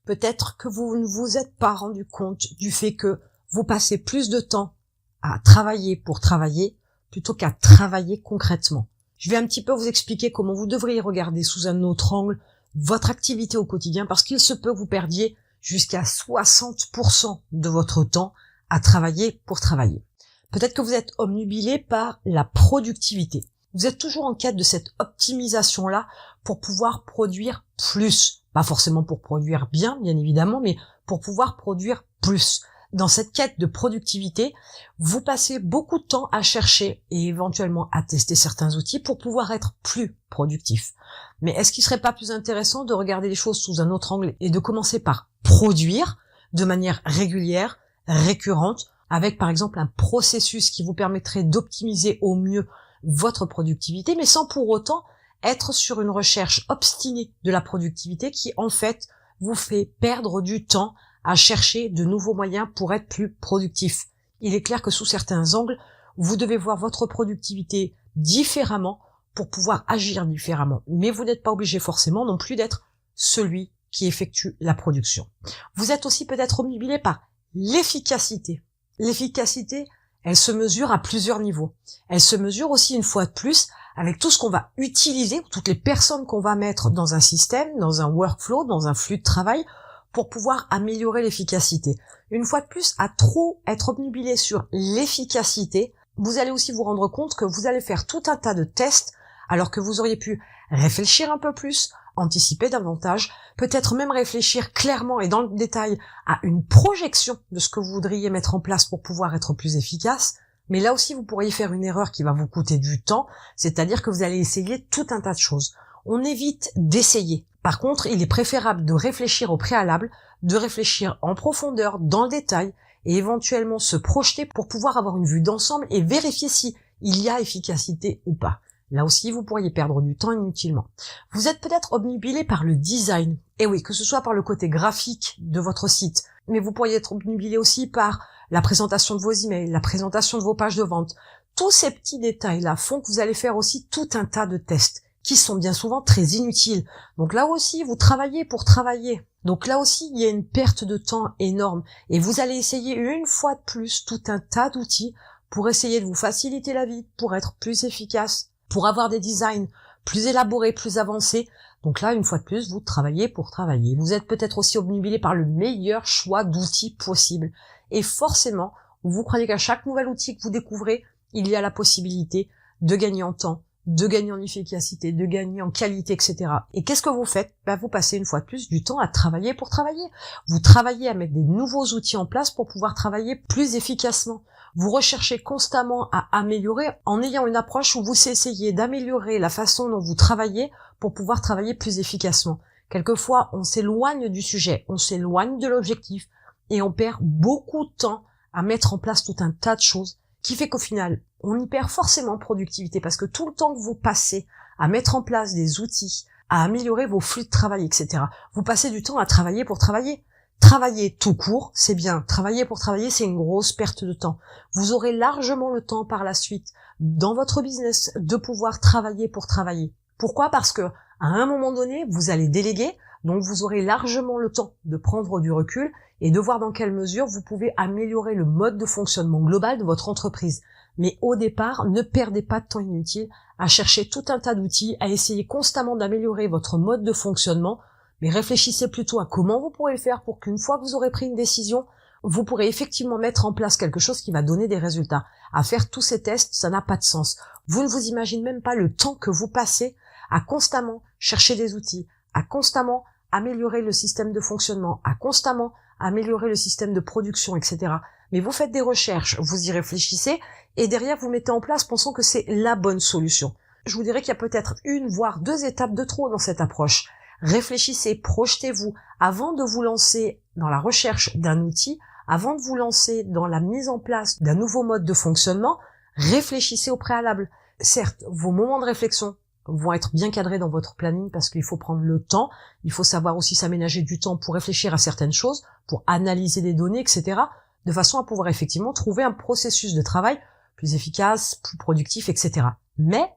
Peut-être que vous ne vous êtes pas rendu compte du fait que vous passez plus de temps à travailler pour travailler plutôt qu'à travailler concrètement. Je vais un petit peu vous expliquer comment vous devriez regarder sous un autre angle votre activité au quotidien, parce qu'il se peut que vous perdiez jusqu'à 60% de votre temps à travailler pour travailler. Peut-être que vous êtes obnubilé par la productivité. Vous êtes toujours en quête de cette optimisation-là pour pouvoir produire plus. Pas forcément pour produire bien évidemment, mais pour pouvoir produire plus. Dans cette quête de productivité, vous passez beaucoup de temps à chercher et éventuellement à tester certains outils pour pouvoir être plus productif. Mais est-ce qu'il serait pas plus intéressant de regarder les choses sous un autre angle et de commencer par produire de manière régulière, récurrente, avec par exemple un processus qui vous permettrait d'optimiser au mieux votre productivité, mais sans pour autant être sur une recherche obstinée de la productivité qui en fait vous fait perdre du temps à chercher de nouveaux moyens pour être plus productif. Il est clair que sous certains angles, vous devez voir votre productivité différemment pour pouvoir agir différemment. Mais vous n'êtes pas obligé forcément non plus d'être celui qui effectue la production. Vous êtes aussi peut-être obnubilé par l'efficacité. L'efficacité, elle se mesure à plusieurs niveaux. Elle se mesure aussi une fois de plus avec tout ce qu'on va utiliser, toutes les personnes qu'on va mettre dans un système, dans un workflow, dans un flux de travail, pour pouvoir améliorer l'efficacité. Une fois de plus, à trop être obnubilé sur l'efficacité, vous allez aussi vous rendre compte que vous allez faire tout un tas de tests, alors que vous auriez pu réfléchir un peu plus, anticiper davantage, peut-être même réfléchir clairement et dans le détail à une projection de ce que vous voudriez mettre en place pour pouvoir être plus efficace. Mais là aussi, vous pourriez faire une erreur qui va vous coûter du temps, c'est-à-dire que vous allez essayer tout un tas de choses. On évite d'essayer. Par contre, il est préférable de réfléchir au préalable, de réfléchir en profondeur, dans le détail, et éventuellement se projeter pour pouvoir avoir une vue d'ensemble et vérifier si il y a efficacité ou pas. Là aussi, vous pourriez perdre du temps inutilement. Vous êtes peut-être obnubilé par le design. Et oui, que ce soit par le côté graphique de votre site, mais vous pourriez être obnubilé aussi par la présentation de vos emails, la présentation de vos pages de vente. Tous ces petits détails-là font que vous allez faire aussi tout un tas de tests qui sont bien souvent très inutiles. Donc là aussi, vous travaillez pour travailler. Donc là aussi, il y a une perte de temps énorme. Et vous allez essayer une fois de plus tout un tas d'outils pour essayer de vous faciliter la vie, pour être plus efficace, pour avoir des designs plus élaborés, plus avancés. Donc là, une fois de plus, vous travaillez pour travailler. Vous êtes peut-être aussi obnubilé par le meilleur choix d'outils possible. Et forcément, vous croyez qu'à chaque nouvel outil que vous découvrez, il y a la possibilité de gagner en temps, de gagner en efficacité, de gagner en qualité, etc. Et qu'est-ce que vous faites? Vous passez une fois de plus du temps à travailler pour travailler. Vous travaillez à mettre des nouveaux outils en place pour pouvoir travailler plus efficacement. Vous recherchez constamment à améliorer en ayant une approche où vous essayez d'améliorer la façon dont vous travaillez pour pouvoir travailler plus efficacement. Quelquefois, on s'éloigne du sujet, on s'éloigne de l'objectif et on perd beaucoup de temps à mettre en place tout un tas de choses qui fait qu'au final, on y perd forcément en productivité parce que tout le temps que vous passez à mettre en place des outils, à améliorer vos flux de travail, etc., vous passez du temps à travailler pour travailler. Travailler tout court, c'est bien. Travailler pour travailler, c'est une grosse perte de temps. Vous aurez largement le temps par la suite, dans votre business, de pouvoir travailler pour travailler. Pourquoi? Parce que, à un moment donné, vous allez déléguer, donc vous aurez largement le temps de prendre du recul et de voir dans quelle mesure vous pouvez améliorer le mode de fonctionnement global de votre entreprise. Mais au départ, ne perdez pas de temps inutile à chercher tout un tas d'outils, à essayer constamment d'améliorer votre mode de fonctionnement, mais réfléchissez plutôt à comment vous pourrez le faire pour qu'une fois que vous aurez pris une décision, vous pourrez effectivement mettre en place quelque chose qui va donner des résultats. À faire tous ces tests, ça n'a pas de sens. Vous ne vous imaginez même pas le temps que vous passez à constamment chercher des outils, à constamment améliorer le système de fonctionnement, à constamment améliorer le système de production, etc. Mais vous faites des recherches, vous y réfléchissez, et derrière vous mettez en place pensant que c'est la bonne solution. Je vous dirais qu'il y a peut-être une, voire deux étapes de trop dans cette approche. Réfléchissez, projetez-vous avant de vous lancer dans la recherche d'un outil, avant de vous lancer dans la mise en place d'un nouveau mode de fonctionnement, réfléchissez au préalable. Certes, vos moments de réflexion vont être bien cadrés dans votre planning parce qu'il faut prendre le temps, il faut savoir aussi s'aménager du temps pour réfléchir à certaines choses, pour analyser des données, etc., de façon à pouvoir effectivement trouver un processus de travail plus efficace, plus productif, etc. Mais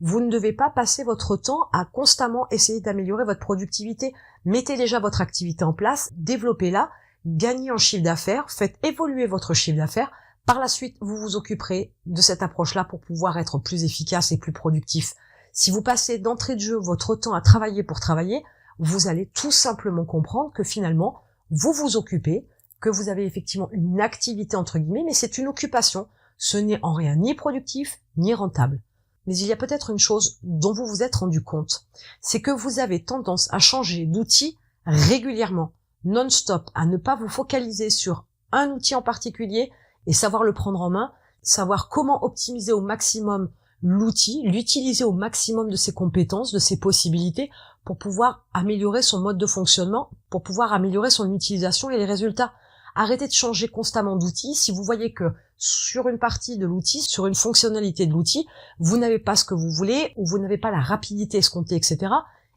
Vous ne devez pas passer votre temps à constamment essayer d'améliorer votre productivité. Mettez déjà votre activité en place, développez-la, gagnez en chiffre d'affaires, faites évoluer votre chiffre d'affaires. Par la suite, vous vous occuperez de cette approche-là pour pouvoir être plus efficace et plus productif. Si vous passez d'entrée de jeu votre temps à travailler pour travailler, vous allez tout simplement comprendre que finalement, vous vous occupez, que vous avez effectivement une activité entre guillemets, mais c'est une occupation. Ce n'est en rien ni productif, ni rentable. Mais il y a peut-être une chose dont vous vous êtes rendu compte, c'est que vous avez tendance à changer d'outil régulièrement, non-stop, à ne pas vous focaliser sur un outil en particulier et savoir le prendre en main, savoir comment optimiser au maximum l'outil, l'utiliser au maximum de ses compétences, de ses possibilités pour pouvoir améliorer son mode de fonctionnement, pour pouvoir améliorer son utilisation et les résultats. Arrêtez de changer constamment d'outil. Si vous voyez que sur une partie de l'outil, sur une fonctionnalité de l'outil, vous n'avez pas ce que vous voulez ou vous n'avez pas la rapidité escomptée, etc.,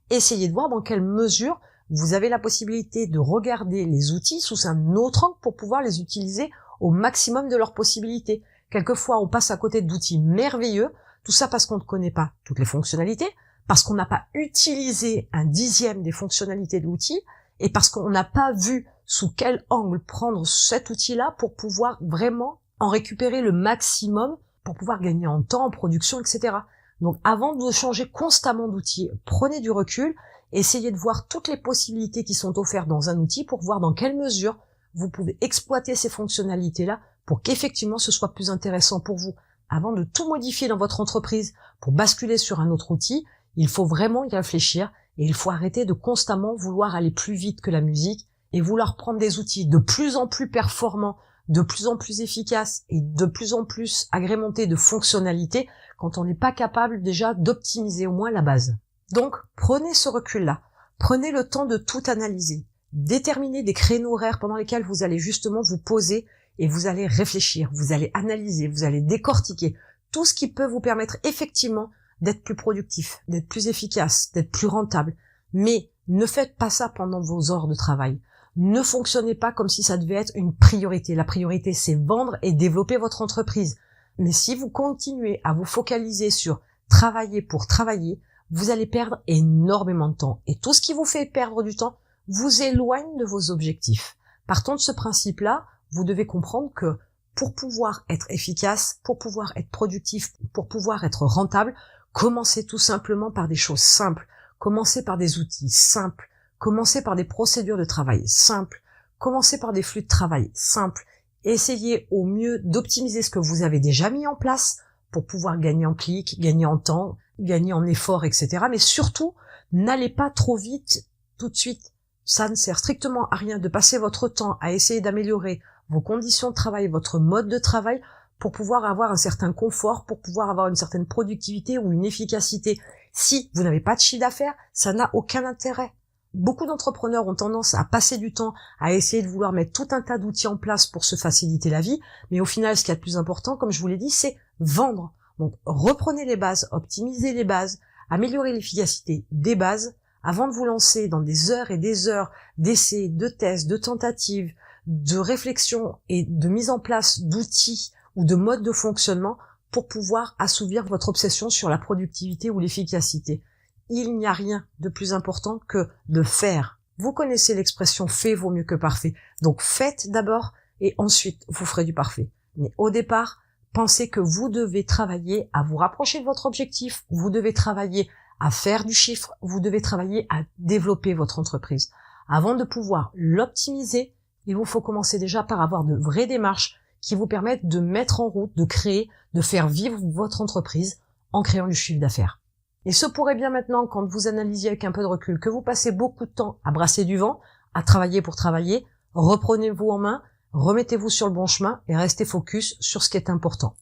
essayez de voir dans quelle mesure vous avez la possibilité de regarder les outils sous un autre angle pour pouvoir les utiliser au maximum de leurs possibilités. Quelquefois, on passe à côté d'outils merveilleux, tout ça parce qu'on ne connaît pas toutes les fonctionnalités, parce qu'on n'a pas utilisé un dixième des fonctionnalités de l'outil, et parce qu'on n'a pas vu sous quel angle prendre cet outil-là pour pouvoir vraiment en récupérer le maximum, pour pouvoir gagner en temps, en production, etc. Donc avant de changer constamment d'outil, prenez du recul, essayez de voir toutes les possibilités qui sont offertes dans un outil pour voir dans quelle mesure vous pouvez exploiter ces fonctionnalités-là pour qu'effectivement ce soit plus intéressant pour vous. Avant de tout modifier dans votre entreprise pour basculer sur un autre outil, il faut vraiment y réfléchir et il faut arrêter de constamment vouloir aller plus vite que la musique et vouloir prendre des outils de plus en plus performants, de plus en plus efficaces et de plus en plus agrémentés de fonctionnalités quand on n'est pas capable déjà d'optimiser au moins la base. Donc, prenez ce recul-là. Prenez le temps de tout analyser. Déterminez des créneaux horaires pendant lesquels vous allez justement vous poser et vous allez réfléchir, vous allez analyser, vous allez décortiquer tout ce qui peut vous permettre effectivement d'être plus productif, d'être plus efficace, d'être plus rentable. Mais ne faites pas ça pendant vos heures de travail. Ne fonctionnez pas comme si ça devait être une priorité. La priorité, c'est vendre et développer votre entreprise. Mais si vous continuez à vous focaliser sur travailler pour travailler, vous allez perdre énormément de temps. Et tout ce qui vous fait perdre du temps vous éloigne de vos objectifs. Partant de ce principe-là, vous devez comprendre que pour pouvoir être efficace, pour pouvoir être productif, pour pouvoir être rentable, commencez tout simplement par des choses simples. Commencez par des outils simples. Commencez par des procédures de travail simples. Commencez par des flux de travail simples. Essayez au mieux d'optimiser ce que vous avez déjà mis en place pour pouvoir gagner en clics, gagner en temps, gagner en effort, etc. Mais surtout, n'allez pas trop vite tout de suite. Ça ne sert strictement à rien de passer votre temps à essayer d'améliorer vos conditions de travail, votre mode de travail pour pouvoir avoir un certain confort, pour pouvoir avoir une certaine productivité ou une efficacité. Si vous n'avez pas de chiffre d'affaires, ça n'a aucun intérêt. Beaucoup d'entrepreneurs ont tendance à passer du temps à essayer de vouloir mettre tout un tas d'outils en place pour se faciliter la vie, mais au final, ce qui est le plus important, comme je vous l'ai dit, c'est vendre. Donc, reprenez les bases, optimisez les bases, améliorez l'efficacité des bases avant de vous lancer dans des heures et des heures d'essais, de tests, de tentatives, de réflexion et de mise en place d'outils ou de modes de fonctionnement pour pouvoir assouvir votre obsession sur la productivité ou l'efficacité. Il n'y a rien de plus important que de faire. Vous connaissez l'expression « fait vaut mieux que parfait ». Donc faites d'abord et ensuite vous ferez du parfait. Mais au départ, pensez que vous devez travailler à vous rapprocher de votre objectif, vous devez travailler à faire du chiffre, vous devez travailler à développer votre entreprise. Avant de pouvoir l'optimiser, il vous faut commencer déjà par avoir de vraies démarches qui vous permettent de mettre en route, de créer, de faire vivre votre entreprise en créant du chiffre d'affaires. Il se pourrait bien maintenant, quand vous analysiez avec un peu de recul, que vous passez beaucoup de temps à brasser du vent, à travailler pour travailler. Reprenez-vous en main, remettez-vous sur le bon chemin et restez focus sur ce qui est important.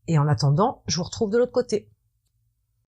Et en attendant, je vous retrouve de l'autre côté.